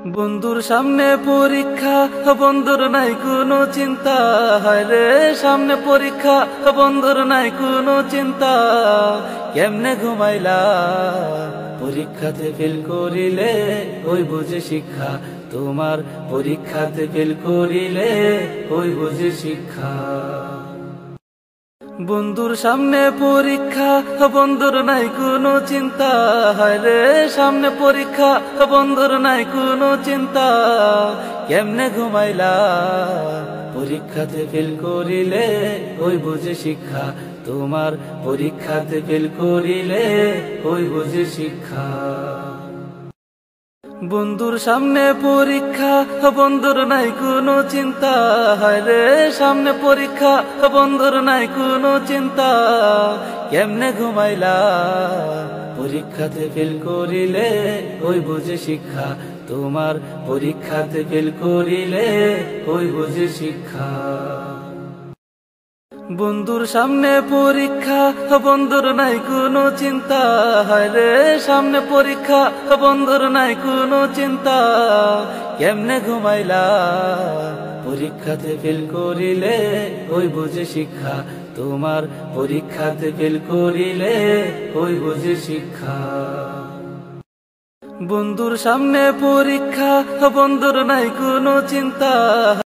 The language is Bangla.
বন্ধুর সামনে পরীক্ষা, বন্ধুর নাই কোনো চিন্তা। হায় রে সামনে পরীক্ষা, বন্ধুর নাই কোনো চিন্তা। কেমনে ঘুমাইলা পরীক্ষাতে ফেল করিলে, ওই বুঝে শিক্ষা তোমার। পরীক্ষাতে ফেল করিলে ওই বুঝে শিক্ষা। বন্ধুর সামনে পরীক্ষা, বন্ধুর নাই কোনো চিন্তা। হায় রে সামনে পরীক্ষা, বন্ধুর নাই কোনো চিন্তা। কেমনে ঘুমাইলা পরীক্ষাতে ফেল করিলে, ওই বুঝে শিক্ষা তোমার। পরীক্ষাতে ফেল করিলে ওই বুঝে শিক্ষা। বন্ধুর সামনে পরীক্ষা, বন্ধুর নাই কোনো চিন্তা। হায় রে সামনে পরীক্ষা, বন্ধুর নাই কোনো চিন্তা। কেমনে ঘুমাইলা পরীক্ষাতে ফেল করিলে, ওই বুঝে শিক্ষা তোমার। পরীক্ষাতে ফেল করিলে ওই বুঝে শিক্ষা। বন্ধুর সামনে পরীক্ষা, বন্ধুর নাই কোনো চিন্তা। হায় রে সামনে পরীক্ষা, বন্ধুর নাই কোনো চিন্তা। কেমনে ঘুমাইলা পরীক্ষাতে ফেল করিলে, ওই বুঝে শিক্ষা তোমার। পরীক্ষাতে ফেল করিলে ওই বুঝে শিক্ষা। বন্ধুর সামনে পরীক্ষা, বন্ধুর নাই কোনো চিন্তা।